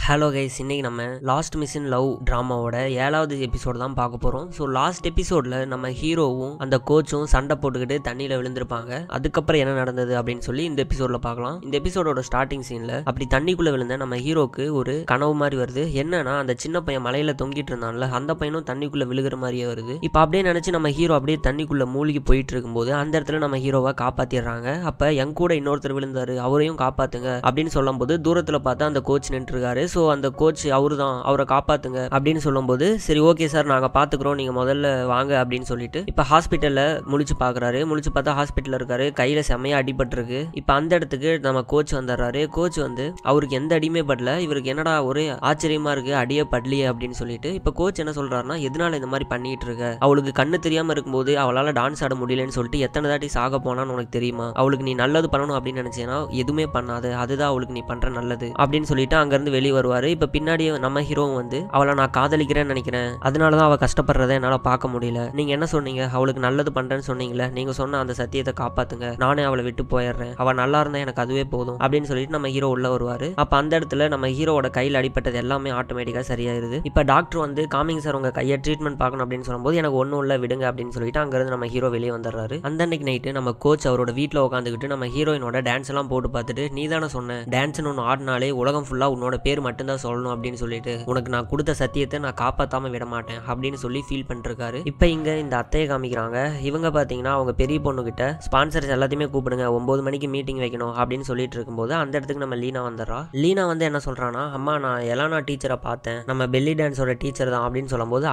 Hello guys, இன்னைக்கு நம்ம last mission love ட்ராமாவோட 7வது எபிசோடு தான் பார்க்க போகிறோம். ஸோ லாஸ்ட் எபிசோடில் நம்ம ஹீரோவும் அந்த கோச்சும் சண்டை போட்டுக்கிட்டு தண்ணியில் விழுந்திருப்பாங்க. அதுக்கப்புறம் என்ன நடந்தது அப்படின்னு சொல்லி இந்த எபிசோடில் பார்க்கலாம். இந்த எபிசோடோட ஸ்டார்டிங் சீனில் அப்படி தண்ணிக்குள்ளே விழுந்த நம்ம ஹீரோக்கு ஒரு கனவு மாதிரி வருது. என்னன்னா, அந்த சின்ன பையன் மலையில் தொங்கிட்டு இருந்தான்ல, அந்த பையனும் தண்ணிக்குள்ளே விழுகிற மாதிரியே வருது. இப்போ அப்படியே நினச்சி நம்ம ஹீரோ அப்படியே தண்ணிக்குள்ளே மூழ்கி போயிட்டு இருக்கும்போது அந்த இடத்துல நம்ம ஹீரோவை காப்பாற்றிடுறாங்க. அப்போ என் கூட இன்னொருத்தர் விழுந்தாரு, அவரையும் காப்பாற்றுங்க அப்படின்னு சொல்லும்போது தூரத்தில் பார்த்தா அந்த கோச் நின்றுருக்காரு. ஸோ அந்த கோச் அவரு தான், அவரை காப்பாத்துங்க அப்படின்னு சொல்லும்போது, சரி ஓகே சார் நாங்கள் பார்த்துக்குறோம், நீங்கள் முதல்ல வாங்க அப்படின்னு சொல்லிட்டு இப்போ ஹாஸ்பிட்டலில் முழிச்சு பார்க்குறாரு. முழிச்சு பார்த்தா ஹாஸ்பிட்டலில் இருக்காரு, கையில் செம்மையாக அடிபட்டிருக்கு. இப்போ அந்த இடத்துக்கு நம்ம கோச் வந்துடுறாரு. கோச் வந்து அவருக்கு எந்த அடியுமே படல. இவருக்கு என்னடா ஒரு ஆச்சரியமா இருக்கு, அடியே படலையே அப்படின்னு சொல்லிட்டு இப்போ கோச் என்ன சொல்றாருன்னா, எதனால இந்த மாதிரி பண்ணிட்டு இருக்க, அவளுக்கு கண்ணு தெரியாமல் இருக்கும்போது அவளால் டான்ஸ் ஆட முடியலன்னு சொல்லிட்டு எத்தனை தாட்டி சாக போனான்னு உனக்கு தெரியுமா, அவளுக்கு நீ நல்லது பண்ணணும் அப்படின்னு நினைச்சேன்னா எதுவுமே பண்ணாது, அதுதான் அவளுக்கு நீ பண்ற நல்லது அப்படின்னு சொல்லிட்டு அங்கேருந்து வெளியே வருவாரு. இப்ப பின்னாடி நம்ம ஹீரோவும் வந்து அவளை நான் காதலிக்கிறேன்னு நினைக்கிறேன், அதனாலதான் அவ கஷ்டப்படுறத என்னால பார்க்க முடியல, நீங்க என்ன சொன்னீங்க, அவளுக்கு நல்லது பண்றேன்னு சொன்னீங்களே, நீங்க சொன்ன அந்த சத்தியத்தை காப்பாத்துங்க, நானே அவளை விட்டு போயிடுறேன், அவ நல்லா இருந்தா எனக்கு அதுவே போதும் அப்படின்னு சொல்லிட்டு நம்ம ஹீரோ உள்ள வருவாரு. அப்ப அந்த இடத்துல நம்ம ஹீரோவோட கையில் அடிப்பட்டது எல்லாமே ஆட்டோமேட்டிக்கா சரியாயிருது. இப்ப டாக்டர் வந்து காமிங் சார் உங்க கையை ட்ரீட்மெண்ட் பார்க்கணும் அப்படின்னு சொல்லும்போது எனக்கு ஒன்றும் இல்லை விடுங்க அப்படின்னு சொல்லிட்டு அங்கிருந்து நம்ம ஹீரோ வெளியே வந்துடுறாரு. அந்த அன்னைக்கு நைட்டு நம்ம கோச் அவரோட வீட்டில் உட்காந்துக்கிட்டு நம்ம ஹீரோயினோட டான்ஸ் எல்லாம் போட்டு பார்த்துட்டு, நீ தானே சொன்ன டான்ஸ்னு ஒன்று ஆடினாலே உலகம் ஃபுல்லா உன்னோட பேர் மட்டும்தான் சொல்லணும் அப்படின்னு சொல்லிட்டு, உனக்கு நான் கொடுத்த சத்தியத்தை நான் காப்பாற்றாம விட மாட்டேன் அப்படின்னு சொல்லி ஃபீல் பண்ணிருக்காரு. இப்போ இங்கே இந்த அத்தையை காமிக்கிறாங்க. இவங்க பார்த்தீங்கன்னா அவங்க பெரிய பொண்ணு கிட்ட ஸ்பான்சர்ஸ் எல்லாத்தையுமே கூப்பிடுங்க, 9 மணிக்கு மீட்டிங் வைக்கணும் அப்படின்னு சொல்லிட்டு இருக்கும்போது அந்த இடத்துக்கு நம்ம லீனா வந்துடுறா. லீனா வந்து என்ன சொல்றான்னா, அம்மா நான் எலானா டீச்சரை பார்த்தேன், நம்ம பெல்லி டான்ஸோட டீச்சர் தான் அப்படின்னு சொல்லும்போது,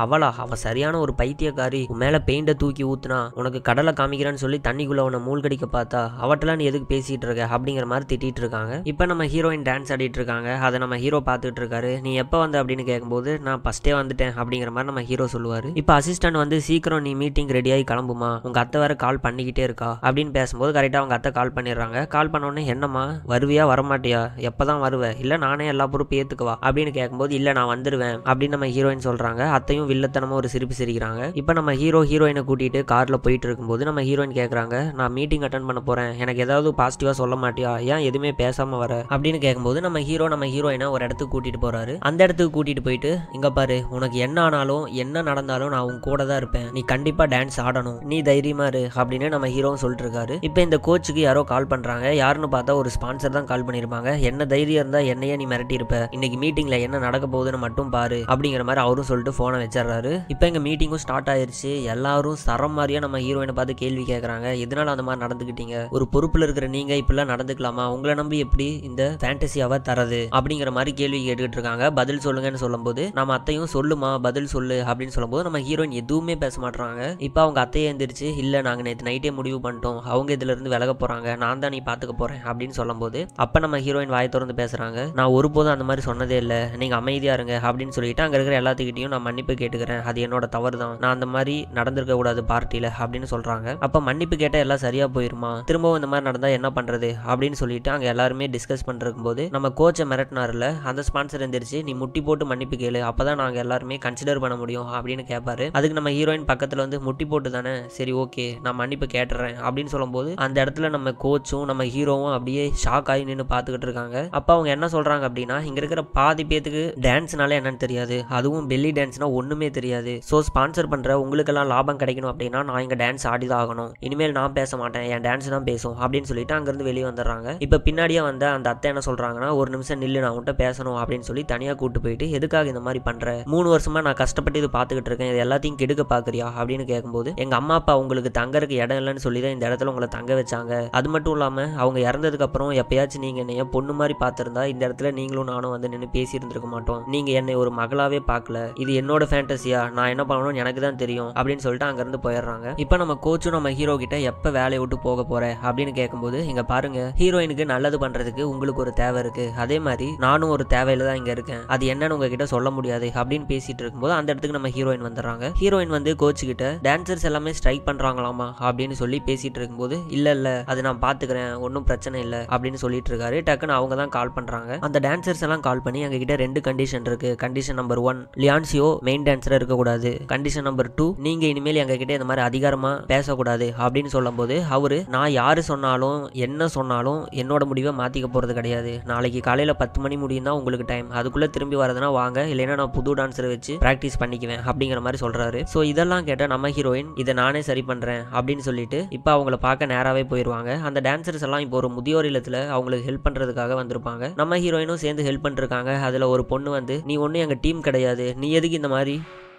அவ சரியான ஒரு பைத்தியக்காரி, மேலே பெயிண்டை தூக்கி ஊத்துனா உனக்கு கடலை காமிக்கிறான்னு சொல்லி தண்ணிக்குள்ள உன்னை மூழ்கடிக்க பார்த்தா, அவட்டெல்லாம் நீ எதுக்கு பேசிட்டு இருக்க அப்படிங்கிற மாதிரி திட்டிட்டு இருக்காங்க. இப்போ நம்ம ஹீரோயின் டான்ஸ் ஆடிட்டு இருக்காங்க. அதை நம்ம ஹீரோ பார்த்துட்டு இருக்காரு. நீ எப்போ வந்த அப்படின்னு கேட்கும்போது, நான் ஃபர்ஸ்டே வந்துட்டேன் அப்படிங்கிற மாதிரி நம்ம ஹீரோ சொல்லுவாரு. இப்போ அசிஸ்டன்ட் வந்து சீக்கிரம் நீ மீட்டிங் ரெடியாகி கிளம்புமா, உங்க அத்தை வேற கால் பண்ணிக்கிட்டே இருக்கா அப்படின்னு பேசும்போது கரெக்டாக அவங்க அத்தை கால் பண்ணிடுறாங்க. கால் பண்ணோடனே, என்னம்மா வருவியா வரமாட்டியா, எப்பதான் வருவேன், இல்லை நானே எல்லா பொறுப்பு ஏத்துக்குவா அப்படின்னு கேட்கும்போது, இல்லை நான் வந்துடுவேன் அப்படின்னு நம்ம ஹீரோயின் சொல்றாங்க. அத்தையும் வில்லத்தனமா ஒரு சிரிப்பு சிரிக்கிறாங்க. இப்போ நம்ம ஹீரோயினை கூட்டிட்டு கார்ல போயிட்டு இருக்கும்போது நம்ம ஹீரோயின் கேட்கறாங்க, நான் மீட்டிங் அட்டன் பண்ண போறேன், எனக்கு ஏதாவது பாசிட்டிவா சொல்ல மாட்டியா, ஏன் எதுவுமே பேசாம வர அப்படின்னு கேட்கும்போது நம்ம ஹீரோயினை ஒரு இடத்துக்கு கூட்டிட்டு போறாரு. அந்த இடத்துக்கு கூட்டிட்டு போயிட்டு, இங்க பாரு, உனக்கு என்ன ஆனாலும் என்ன நடந்தாலும் நான் உன் கூட தான் இருப்பேன், நீ கண்டிப்பா டான்ஸ் ஆடணும், நீ தைரியமா இரு அப்படின்னு நம்ம ஹீரோவும் சொல்லிட்டு இருக்காரு. இப்போ இந்த கோச்சுக்கு யாரோ கால் பண்றாங்க. யாருன்னு பார்த்தா ஒரு ஸ்பான்சர் தான் கால் பண்ணிருப்பாங்க. என்ன தைரியம் இருந்தா என்னையே நீ மிரட்டி இருப்ப, இன்னைக்கு மீட்டிங்ல என்ன நடக்க போகுதுன்னு மட்டும் பாரு அப்படிங்கிற மாதிரி அவரும் சொல்லிட்டு போனை வச்சிடறாரு. இப்போ எங்க மீட்டிங்கும் ஸ்டார்ட் ஆயிருச்சு. எல்லாரும் சரம் மாதிரியா நம்ம ஹீரோயினை பார்த்து கேள்வி கேட்கறாங்க, எதனால அந்த மாதிரி நடந்துக்கிட்டீங்க, ஒரு பொறுப்புல இருக்கிற நீங்க இப்பெல்லாம் நடந்துக்கலாமா, உங்களை நம்பி எப்படி இந்த ஃபேண்டசியாவை தரது அப்படிங்கிற மாதிரி கேள்வி கேட்டுக்கிட்டு இருக்காங்க. பதில் சொல்லுங்கன்னு சொல்லும்போது நம்ம அத்தையும் சொல்லுமா பதில் சொல்லு அப்படின்னு சொல்லும்போது நம்ம ஹீரோயின் எதுவுமே பேச மாட்டாங்க. இப்போ அவங்க அத்தையை எந்திரிச்சு, இல்ல நாங்க நேற்று நைட்டே முடிவு பண்ணிட்டோம், அவங்க இதுல இருந்து விலக போறாங்க, நான் தான் நீ பாத்துக்க போறேன் அப்படின்னு சொல்லும்போது அப்ப நம்ம ஹீரோயின் வாயை திறந்து பேசுறாங்க, நான் ஒருபோதும் அந்த மாதிரி சொன்னதே இல்லை, நீங்க அமைதியா இருங்க அப்படின்னு சொல்லிட்டு அங்க இருக்கிற எல்லாத்துக்கிட்டையும் நான் மன்னிப்பு கேட்டுக்கிறேன், அது என்னோட தவறு தான், நான் அந்த மாதிரி நடந்திருக்க கூடாது பார்ட்டியில அப்படின்னு சொல்றாங்க. அப்ப மன்னிப்பு கேட்டா எல்லாம் சரியா போயிருமா, திரும்பவும் இந்த மாதிரி நடந்தா என்ன பண்றது அப்படின்னு சொல்லிட்டு அங்க எல்லாருமே டிஸ்கஸ் பண்ணிருக்கும் போது நம்ம கோச்சை மிரட்டினார்ல அந்த ஸ்பான்சர் எந்திரிச்சு, நீ முட்டி போட்டு மன்னிப்பு கேளு, அப்பதான் நாங்க எல்லாருமே கன்சிடர் பண்ண முடியும் அப்படின்னு கேட்பாரு. அதுக்கு நம்ம ஹீரோயின் பக்கத்துல வந்து, முட்டி போட்டு தானே, சரி ஓகே நான் மன்னிப்பு கேட்டுறேன் அப்படின்னு சொல்லும்போது அந்த இடத்துல நம்ம கோச்சும் நம்ம ஹீரோவும் அப்படியே ஷாக் ஆகி நின்று பார்த்துக்கிட்டு இருக்காங்க. அப்ப அவங்க என்ன சொல்றாங்க அப்படின்னா, இங்க இருக்கிற பாதி பேத்துக்கு டான்ஸ்னாலே என்னன்னு தெரியாது, அதுவும் பெல்லி டான்ஸ்னா ஒண்ணுமே தெரியாது, சோ ஸ்பான்சர் பண்ற உங்களுக்கெல்லாம் லாபம் கிடைக்கணும் அப்படின்னா நான் இங்க டான்ஸ் ஆடிதான் ஆகணும், இனிமேல் நான் பேச மாட்டேன், என் டான்ஸ் தான் பேசும் அப்படின்னு சொல்லிட்டு அங்கிருந்து வெளியே வந்துடுறாங்க. இப்ப பின்னாடியே வந்த அந்த அத்தை என்ன சொல்றாங்கன்னா, ஒரு நிமிஷம் நில்லு, நான் உன்கிட்ட பேசணும் அப்படின்னு சொல்லி தனியா கூட்டு போயிட்டு, எதுக்காக இந்த மாதிரி பண்ற, 3 வருஷமா நான் கஷ்டப்பட்டு இது பார்த்துக்கிட்டு இருக்கேன், இது எல்லாத்தையும் கெடுக்க பாக்குறியா அப்படின்னு கேட்கும்போது, எங்க அம்மா அப்பா உங்களுக்கு தங்கறதுக்கு இடம் இல்லைன்னு சொல்லி தான் இந்த இடத்துல உங்களை தங்க வச்சாங்க, அது மட்டும் இல்லாம அவங்க இறந்ததுக்கு அப்புறம் எப்பயாச்சும் நீங்க என்னைய பொண்ணு மாதிரி பார்த்திருந்தா இந்த இடத்துல நீங்களும் நானும் வந்து நின்று பேசி இருந்திருக்க மாட்டோம், நீங்க என்னை ஒரு மகளாவே பார்க்கல, இது என்னோட ஃபேண்டசியா, நான் என்ன பண்ணணும்னு எனக்கு தான் தெரியும் அப்படின்னு சொல்லிட்டு அங்க இருந்து போயிடுறாங்க. இப்போ நம்ம கோச்சும் நம்ம ஹீரோ கிட்ட எப்ப வேலையை விட்டு போக போற அப்படின்னு கேட்கும்போது, இங்க பாருங்க, ஹீரோயினுக்கு நல்லது பண்றதுக்கு உங்களுக்கு ஒரு தேவை இருக்கு, அதே மாதிரி நானும் ஒரு தேவையில தான் இங்க இருக்கேன், அது என்னன்னு உங்ககிட்ட சொல்ல முடியாது அப்படின்னு பேசிட்டு இருக்கும்போது அந்த இடத்துக்கு நம்ம ஹீரோயின் வந்துடுறாங்க. ஹீரோயின் வந்து கோச்சு கிட்ட டான்சர்ஸ் எல்லாமே ஸ்ட்ரைக் பண்றாங்களாமா அப்படின்னு சொல்லி பேசிட்டு இருக்கும்போது, இல்ல அது நான் பாத்துக்கிறேன், ஒன்னும் பிரச்சனை இல்லை அப்படின்னு சொல்லிட்டு இருக்காரு. டக்குன்னு அவங்க தான் கால் பண்றாங்க. அந்த டான்சர்ஸ் எல்லாம் கால் பண்ணி எங்க கிட்ட 2 கண்டிஷன் இருக்கு, கண்டிஷன் நம்பர் 1 லியான்சியோ மெயின் டான்சரா இருக்கக்கூடாது, கண்டிஷன் நம்பர் 2 நீங்க இனிமேல் எங்க கிட்ட இந்த மாதிரி அதிகாரமா பேசக்கூடாது அப்படின்னு சொல்லும்போது அவரு, நான் யாரு சொன்னாலும் என்ன சொன்னாலும் என்னோட முடிவை மாத்திக்க போறது கிடையாது, நாளைக்கு காலையில 10 மணி முடியும் தான் உங்களுக்கு டைம், அதுக்குள்ள திரும்பி வரதுனா வாங்க, இல்லைன்னா நான் புது டான்ஸரை வச்சு பிராக்டிஸ் பண்ணிக்குவேன் அப்படிங்கிற மாதிரி சொல்றாரு. ஸோ இதெல்லாம் கேட்ட நம்ம ஹீரோயின் இதை நானே சரி பண்றேன் அப்படின்னு சொல்லிட்டு இப்போ அவங்கள பார்க்க நேராவே போயிடுவாங்க. அந்த டான்சர்ஸ் எல்லாம் இப்போ ஒரு முதியோர் இல்லத்துல அவங்களுக்கு ஹெல்ப் பண்றதுக்காக வந்திருப்பாங்க. நம்ம ஹீரோயினும் சேர்ந்து ஹெல்ப் பண்ணிருக்காங்க. அதுல ஒரு பொண்ணு வந்து நீ ஒன்னும் எங்க டீம் கிடையாது, நீ எதுக்கு இந்த மாதிரி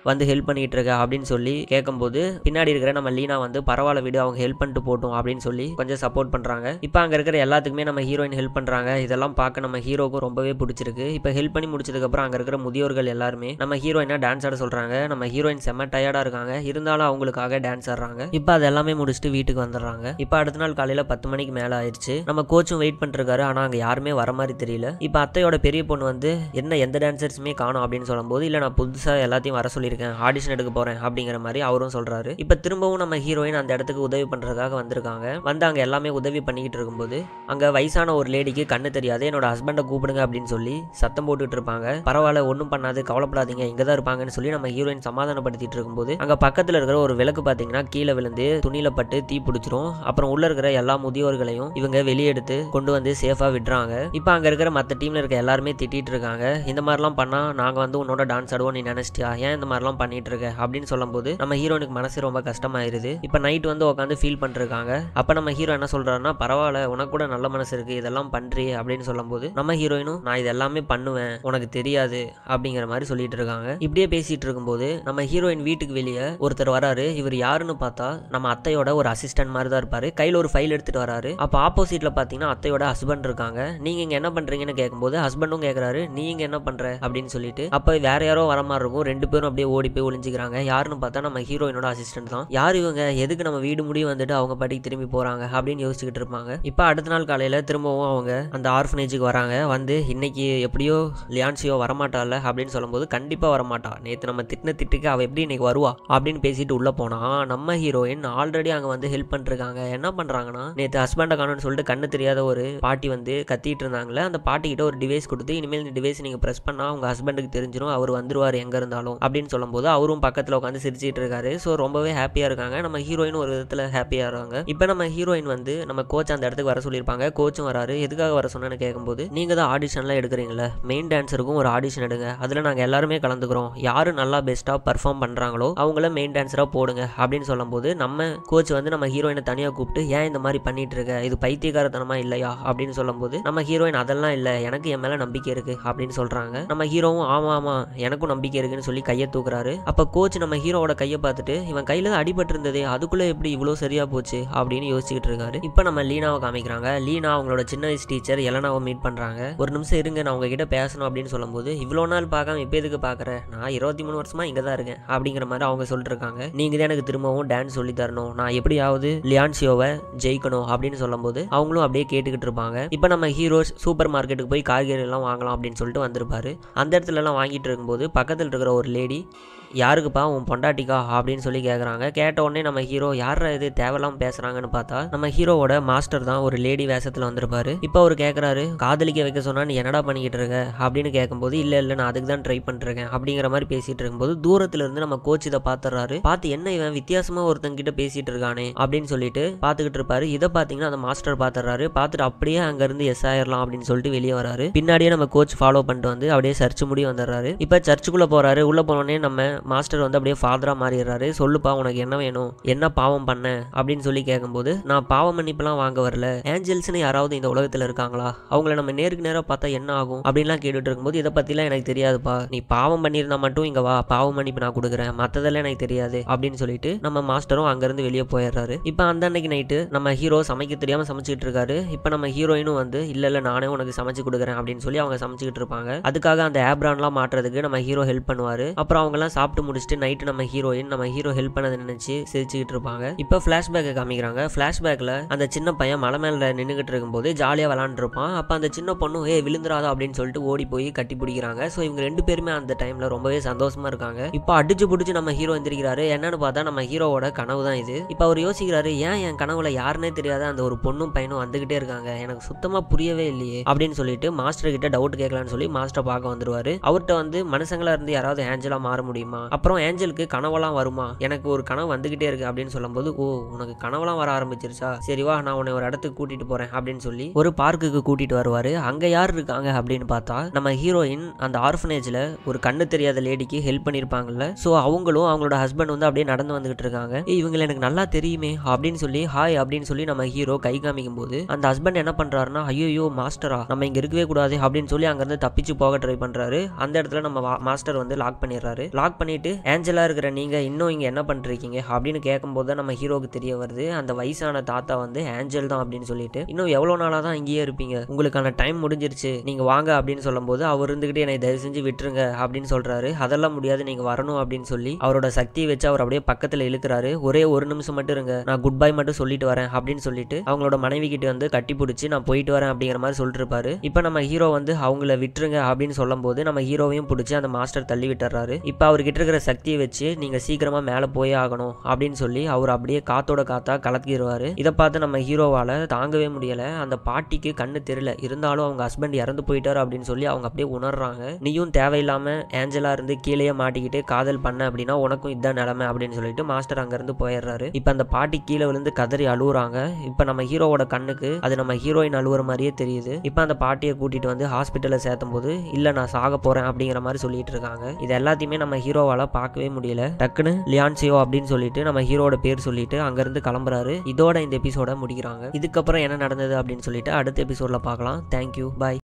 வந்து ஹெல்ப் பண்ணிட்டு இருக்க அப்படின்னு சொல்லி கேட்கும்போது பின்னாடி இருக்கிற நம்ம லீனா வந்து பரவாயில்ல விடு, அவங்க ஹெல்ப் பண்ணிட்டு போட்டும் அப்படின்னு சொல்லி கொஞ்சம் சப்போர்ட் பண்றாங்க. இப்போ அங்க இருக்கிற எல்லாத்துக்குமே நம்ம ஹீரோயின் ஹெல்ப் பண்றாங்க. இதெல்லாம் பார்க்க நம்ம ஹீரோக்கும் ரொம்பவே பிடிச்சிருக்கு. இப்போ ஹெல்ப் பண்ணி முடிச்சதுக்கு அப்புறம் அங்க இருக்கிற முதியோர்கள் எல்லாருமே நம்ம ஹீரோயினா டான்ஸ் ஆட சொல்றாங்க. நம்ம ஹீரோயின் செம்ம டயர்டா இருக்காங்க, இருந்தாலும் அவங்களுக்காக டான்ஸ் ஆடுறாங்க. இப்போ அது எல்லாமே முடிச்சுட்டு வீட்டுக்கு வந்துடுறாங்க. இப்போ அடுத்த நாள் காலையில 10 மணிக்கு மேல ஆயிடுச்சு. நம்ம கோச்சும் வெயிட் பண்ணிருக்காரு, ஆனா அங்க யாருமே வர மாதிரி தெரியல. இப்போ அத்தையோட பெரிய பொண்ணு வந்து என்ன எந்த டான்சர்ஸுமே காணும் அப்படின்னு சொல்லும்போது இல்ல நான் புதுசா எல்லாத்தையும் வர சொல்லி ஆடிஷன் எடுக்க போறேன் அப்படிங்கிற மாதிரி அவரும் சொல்றாரு. இப்ப திரும்பவும் நம்ம ஹீரோயின் அந்த இடத்துக்கு உதவி பண்றதுக்காக வந்திருக்காங்க. வந்து அங்க எல்லாமே உதவி பண்ணிக்கிட்டு இருக்கும்போது அங்க வயசான ஒரு லேடிக்கு கண்ணு தெரியாது, என்னோட ஹஸ்பண்டை கூப்பிடுங்க அப்படின்னு சொல்லி சத்தம் போட்டுட்டு இருப்பாங்க. பரவாயில்ல ஒன்றும் பண்ணாது, கவலைப்படாதீங்க, இங்கதான் இருப்பாங்கன்னு சொல்லி நம்ம ஹீரோயின் சமாதானப்படுத்திட்டு இருக்கும்போது அங்க பக்கத்துல இருக்கிற ஒரு விளக்கு பாத்தீங்கன்னா கீழே விழுந்து துணியில பட்டு தீ பிடிச்சிரும். அப்புறம் உள்ள இருக்கிற எல்லா முதியோர்களையும் இவங்க வெளியெடுத்து கொண்டு வந்து சேஃபா விடுறாங்க. இப்ப அங்க இருக்கிற மற்ற டீம்ல இருக்க எல்லாருமே திட்டிட்டு இருக்காங்க. இந்த மாதிரிலாம் பண்ணா நாங்க வந்து உன்னோட டான்ஸ் ஆடுவோம், நீ நினைச்சிட்டியா, ஏன் இந்த மாதிரிலாம் பண்ணிட்டு இருக்க அப்படின்னு சொல்லும்போது நம்ம ஹீரோனுக்கு மனசு ரொம்ப கஷ்டமாயிருது. இப்ப நைட் வந்து உட்காந்து ஃபீல் பண்ணிருக்காங்க. அப்ப நம்ம ஹீரோ என்ன சொல்றாருன்னா பரவாயில்ல உனக்கு கூட நல்ல மனசு இருக்கு, இதெல்லாம் பண்றி அப்படின்னு சொல்லும்போது நம்ம ஹீரோயினும் நான் இது எல்லாமே பண்ணுவேன், உனக்கு தெரியாது அப்படிங்கிற மாதிரி சொல்லிட்டு இருக்காங்க. இப்படியே பேசிட்டு இருக்கும்போது நம்ம ஹீரோயின் வீட்டுக்கு வெளியே ஒருத்தர் வராரு. இவர் யாருன்னு பார்த்தா நம்ம அத்தையோட ஒரு அசிஸ்டன்ட் மாதிரி தான் இருப்பாரு. கையில ஒரு ஃபைல் எடுத்துட்டு வராரு. அப்ப ஆப்போசிட்ல பாத்தீங்கன்னா அத்தையோட ஹஸ்பண்ட் இருக்காங்க. நீங்க இங்க என்ன பண்றீங்கன்னு கேட்கும்போது ஹஸ்பண்டும் கேட்கறாரு நீங்க என்ன பண்ற அப்படின்னு சொல்லிட்டு. அப்ப வேற யாரோ வர மாதிரி இருக்கும். ரெண்டு பேரும் அப்படியே ஓடி போய் ஒளிஞ்சுக்கிறாங்க. யாருன்னு பார்த்தா நம்ம ஹீரோயினோட அசிஸ்டன்ட் தான். யார் இவங்க, எதுக்கு நம்ம வீடு முடிவு வந்துட்டு அவங்க பாட்டிக்கு திரும்பி போறாங்க அப்படின்னு யோசிச்சுக்கிட்டு இருப்பாங்க. இப்போ அடுத்த நாள் காலையில திரும்பவும் அவங்க அந்த ஆர்ஃபனேஜுக்கு வராங்க. வந்து இன்னைக்கு எப்படியோ லியான்சியோ வரமாட்டால அப்படின்னு சொல்லும்போது கண்டிப்பா வரமாட்டா, நேற்று நம்ம திட்டின திட்டுக்கு அவ எப்படி இன்னைக்கு வருவா அப்படின்னு பேசிட்டு உள்ள போனா நம்ம ஹீரோயின் ஆல்ரெடி அங்க வந்து ஹெல்ப் பண்ணிருக்காங்க. என்ன பண்றாங்கன்னா நேற்று ஹஸ்பண்டை காணும்னு சொல்லிட்டு கண்ணு தெரியாத ஒரு பாட்டி வந்து கத்திட்டு இருந்தாங்களே, அந்த பாட்டி கிட்ட ஒரு டிவைஸ் கொடுத்து இனிமேல் இந்த டிவைஸ் நீங்க பிரஸ் பண்ணா உங்க ஹஸ்பண்டுக்கு தெரிஞ்சிடும், அவர் வந்துருவார் எங்க இருந்தாலும் அப்படின்னு சொல்லும்போது அவரும் பக்கத்துல உட்காந்து சிரிச்சிட்டு இருக்காரு. ஸோ ரொம்பவே ஹாப்பியா இருக்காங்க. நம்ம ஹீரோயின் ஒரு விதத்துல ஹாப்பியா இருக்காங்க. இப்போ நம்ம ஹீரோயின் வந்து நம்ம கோச் அந்த இடத்துக்கு வர சொல்லியிருப்பாங்க. கோச்சும் வராரு. எதுக்காக வர சொன்னேன்னு கேட்கும்போது நீங்க தான் ஆடிஷன்லாம் எடுக்கிறீங்களா, மெயின் டான்ஸருக்கும் ஒரு ஆடிஷன் எடுங்க, அதுல நாங்க எல்லாருமே கலந்துக்கிறோம், யாரு நல்லா பெஸ்டா பர்ஃபார்ம் பண்றாங்களோ அவங்கள மெயின் டான்ஸரா போடுங்க அப்படின்னு சொல்லும்போது நம்ம கோச் வந்து நம்ம ஹீரோயினை தனியா கூப்பிட்டு ஏன் இந்த மாதிரி பண்ணிட்டு இருக்க, இது பைத்தியக்காரத்தனமா இல்லையா அப்படின்னு சொல்லும்போது நம்ம ஹீரோயின் அதெல்லாம் இல்ல, எனக்கு என் மேல நம்பிக்கை இருக்கு அப்படின்னு சொல்றாங்க. நம்ம ஹீரோவும் ஆமா ஆமா எனக்கும் நம்பிக்கை இருக்குன்னு சொல்லி கையை தூக்குறாரு. அப்ப கோச் நம்ம ஹீரோவோட கையை பார்த்துட்டு இவன் கையில தான் அடிபட்டு இருந்ததே, அதுக்குள்ள எப்படி இவ்வளவு சரியா போச்சு அப்படின்னு யோசிச்சுட்டு இருக்காரு. இப்ப நம்ம லீனாவை காமிக்கிறாங்க. லீனா அவங்களோட சின்ன வயசு டீச்சர் எலனாவை மீட் பண்றாங்க. ஒரு நிமிஷம் இருங்க நான் உங்ககிட்ட பேசணும் அப்படின்னு சொல்லும்போது இவ்வளவு நாள் பார்க்காம இப்ப எதுக்கு பாக்குற, நான் 23 வருஷமா இங்க தான் இருக்கேன் அப்படிங்கிற மாதிரி அவங்க சொல்லிட்டு இருக்காங்க. நீங்க தான் எனக்கு திரும்பவும் டான்ஸ் சொல்லி தரணும், நான் எப்படியாவது லியான்சியோவை ஜெயிக்கணும் அப்படின்னு சொல்லும்போது அவங்களும் அப்படியே கேட்டுக்கிட்டு இருப்பாங்க. இப்ப நம்ம ஹீரோஸ் சூப்பர் மார்க்கெட்டுக்கு போய் காய்கறி எல்லாம் வாங்கலாம் அப்படின்னு சொல்லிட்டு வந்திருப்பாரு. அந்த இடத்துல எல்லாம் வாங்கிட்டு இருக்கும்போது பக்கத்துல இருக்கிற ஒரு லேடி யாருக்குப்பா உன் பொண்டாட்டிக்கா அப்படின்னு சொல்லி கேட்குறாங்க. கேட்ட உடனே நம்ம ஹீரோ யாரா இது தேவையில்லாம பேசுறாங்கன்னு பார்த்தா நம்ம ஹீரோவோட மாஸ்டர் தான் ஒரு லேடி வேஷத்துல வந்திருப்பாரு. இப்போ அவர் கேட்கறாரு காதலிக்க வைக்க சொன்னா நீ என்னடா பண்ணிக்கிட்டு இருக்க அப்படின்னு கேட்கும்போது இல்ல இல்ல நான் அதுக்கு தான் ட்ரை பண்ணிருக்கேன் அப்படிங்கிற மாதிரி பேசிட்டு இருக்கும்போது தூரத்துல இருந்து நம்ம கோச் இதை பாத்துறாரு. பார்த்து என்ன இவன் வித்தியாசமா ஒருத்தங்க கிட்ட பேசிட்டு இருக்கானே அப்படின்னு சொல்லிட்டு பாத்துக்கிட்டு இருப்பாரு. இதை பாத்தீங்கன்னா அந்த மாஸ்டர் பாத்துறாரு. பார்த்துட்டு அப்படியே அங்க இருந்து எஸ் ஆயிரலாம் அப்படின்னு சொல்லிட்டு வெளியே வராரு. பின்னாடியே நம்ம கோச் ஃபாலோ பண்ணிட்டு வந்து அப்படியே சர்ச்சு முடி வந்துடுறாரு. இப்ப சர்ச்சுக்குள்ள போறாரு. உள்ள போனோடனே நம்ம மாஸ்டர் வந்து அப்படியே ஃபாதரா மாறிடுறாரு. சொல்லுப்பா உனக்கு என்ன வேணும், என்ன பாவம் பண்ண அப்படின்னு சொல்லி கேட்கும்போது நான் பாவம் மன்னிப்புலாம் வாங்க வரல, ஏஞ்சல்ஸ்னு யாராவது இந்த உலகத்துல இருக்காங்களா, அவங்கள நம்ம நேருக்கு நேரம் பார்த்தா என்ன ஆகும் அப்படின்லாம் கேட்டுட்டு இருக்கும்போது இதை பத்திலாம் எனக்கு தெரியாதுப்பா, நீ பாவம் பண்ணியிருந்தா மட்டும் இங்க வா, பாவம் மன்னிப்பு நான் கொடுக்குறேன், மற்றதெல்லாம் எனக்கு தெரியாது அப்படின்னு சொல்லிட்டு நம்ம மாஸ்டரும் அங்கிருந்து வெளியே போயிடுறாரு. இப்போ அந்த அன்னைக்கு நைட்டு நம்ம ஹீரோ சமைக்க தெரியாம சமைச்சிட்டு இருக்காரு. இப்போ நம்ம ஹீரோயினும் வந்து இல்ல இல்ல நானே உனக்கு சமைச்சு கொடுக்குறேன் அப்படின்னு சொல்லி அவங்க சமைச்சுக்கிட்டு இருப்பாங்க. அதுக்காக அந்த ஆப்ரான்லாம் மாட்டுறதுக்கு நம்ம ஹீரோ ஹெல்ப் பண்ணுவாரு. அப்புறம் அவங்க எல்லாம் சாப்பிட்டு முடிச்சுட்டு நைட்டு நம்ம ஹீரோ ஹெல்ப் பண்ணதை நினைச்சு சிரிச்சுக்கிட்டு இருப்பாங்க. இப்போ பிளாஷ்பேக்கை காமிக்கிறாங்க. பிளாஷ்பேக்ல அந்த சின்ன பையன் மலை மேல நின்றுகிட்டு இருக்கும்போது ஜாலியா விளாண்டு இருப்பான். அப்ப அந்த சின்ன பொண்ணு விழுந்துராதா அப்படின்னு சொல்லிட்டு ஓடி போய் கட்டி பிடிக்கிறாங்க. ஸோ இவங்க ரெண்டு பேருமே அந்த டைம்ல ரொம்பவே சந்தோஷமா இருக்காங்க. இப்போ அடிச்சு பிடிச்சி நம்ம ஹீரோ எந்திரிக்கிறாரு. என்னன்னு பார்த்தா நம்ம ஹீரோவோட கனவு தான் இது. இப்போ அவர் யோசிக்கிறாரு ஏன் என் கனவுல யாருன்னே தெரியாத அந்த ஒரு பொண்ணும் பையனும் வந்துகிட்டே இருக்காங்க, எனக்கு சுத்தமா புரியவே இல்லையே அப்படின்னு சொல்லிட்டு மாஸ்டர் கிட்ட டவுட் கேட்கலான்னு சொல்லி மாஸ்டர் பார்க்க வந்துருவாரு. அவர்கிட்ட வந்து மனுஷங்களா இருந்து யாராவது ஏஞ்சலா மாற முடியுமா தெரியுமா, அப்புறம் ஏஞ்சலுக்கு கனவெல்லாம் வருமா, எனக்கு ஒரு கனவு வந்துகிட்டே இருக்கு அப்படின்னு சொல்லும்போது, ஓ உனக்கு கனவெல்லாம் வர ஆரம்பிச்சிருச்சா, சரி வா நான் உன்னை ஒரு இடத்துக்கு கூட்டிட்டு போறேன் அப்படின்னு சொல்லி ஒரு பார்க்குக்கு கூட்டிட்டு வருவாரு. அங்க யார் இருக்காங்க அப்படின்னு பார்த்தா நம்ம ஹீரோயின் அந்த ஆர்ஃபனேஜ்ல ஒரு கண்ணு தெரியாத லேடிக்கு ஹெல்ப் பண்ணிருப்பாங்கல்ல, சோ அவங்களும் அவங்களோட ஹஸ்பண்ட் வந்து அப்படியே நடந்து வந்துகிட்டு இருக்காங்க. இவங்க எனக்கு நல்லா தெரியுமே அப்படின்னு சொல்லி ஹாய் அப்படின்னு சொல்லி நம்ம ஹீரோ கை காமிக்கும் போது அந்த ஹஸ்பண்ட் என்ன பண்றாருன்னா, ஐயோ மாஸ்டரா நம்ம இங்க இருக்கவே கூடாது அப்படின்னு சொல்லி அங்க இருந்து தப்பிச்சு போக ட்ரை பண்றாரு. அந்த இடத்துல நம்ம மாஸ்டர் வந்து லாக் பண்ணிடுறாரு. லாக் பண்ணிட்டு ஏஞ்சலா இருக்கிற நீங்க இன்னும் இங்க என்ன பண்றீங்க அப்படின்னு கேட்கும்போது நம்ம ஹீரோக்கு தெரிய வருது அந்த வயசான தாத்தா வந்து ஏஞ்சல் தான் அப்படின்னு சொல்லிட்டு, இன்னும் எவ்வளவு நாளா தான் இங்கேயே இருப்பீங்க, உங்களுக்கான டைம் முடிஞ்சிருச்சு, நீங்க வாங்க அப்படின்னு சொல்லும் போது அவர் இருந்துகிட்டு என்னை தயவு செஞ்சு விட்டுருங்க அப்படின்னு சொல்றாரு. அதெல்லாம் முடியாது, நீங்க வரணும் அப்படின்னு சொல்லி அவரோட சக்தியை வச்சு அவர் அப்படியே பக்கத்துல இழுக்கிறாரு. ஒரே ஒரு நிமிஷம் மட்டும் இருங்க, நான் குட் பை மட்டும் சொல்லிட்டு வரேன் அப்படின்னு சொல்லிட்டு அவங்களோட மனைவி கிட்ட வந்து கட்டி பிடிச்சி நான் போயிட்டு வரேன் அப்படிங்கிற மாதிரி சொல்லிட்டு இருப்பாரு. இப்ப நம்ம ஹீரோ வந்து அவங்கள விட்டுருங்க அப்படின்னு சொல்லும் போது நம்ம ஹீரோவையும் பிடிச்சி அந்த மாஸ்டர் தள்ளி விட்டுறாரு. இப்ப அவர்கிட்ட இருக்கிற சக்தியை வச்சு நீங்க சீக்கிரமா மேல போய் ஆகணும் அப்படின்னு சொல்லி அவர் அப்படியே காத்தோட காத்தா கலக்கிடுவாரு. இதை பார்த்து நம்ம ஹீரோவால தாங்கவே முடியல. அந்த பாட்டிக்கு கண்ணு தெரியல, இருந்தாலும் அவங்க ஹஸ்பண்ட் இறந்து போயிட்டாரு அப்படின்னு சொல்லி அவங்க அப்படியே உணர்றாங்க. நீயும் தேவையில்லாம ஏஞ்சலா இருந்து கீழே மாட்டிக்கிட்டு காதல் பண்ண அப்படின்னா உனக்கும் இதான் நிலைமை அப்படின்னு சொல்லிட்டு மாஸ்டர் அங்க இருந்து போயிடுறாரு. இப்ப அந்த பாட்டி கீழே விழுந்து கதறி அழுவுறாங்க. இப்ப நம்ம ஹீரோவோட கண்ணுக்கு அது நம்ம ஹீரோயின் அழுவுற மாதிரியே தெரியுது. இப்ப அந்த பாட்டியை கூட்டிட்டு வந்து ஹாஸ்பிட்டல்ல சேர்த்தும் போது இல்ல நான் சாக போறேன் அப்படிங்கிற மாதிரி சொல்லிட்டு இருக்காங்க. இது எல்லாத்தையுமே நம்ம ஹீரோவால பார்க்கவே முடியல. டக்குன்னு லியான்சியோ அப்படின்னு சொல்லிட்டு நம்ம ஹீரோட பேர் சொல்லிட்டு அங்க இருந்து கிளம்புறாரு. இதோட இந்த எபிசோட முடிக்கிறாங்க. இதுக்கப்புறம் என்ன நடந்தது அப்படின்னு சொல்லிட்டு அடுத்த எபிசோட்ல பார்க்கலாம். தேங்க்யூ, பாய்.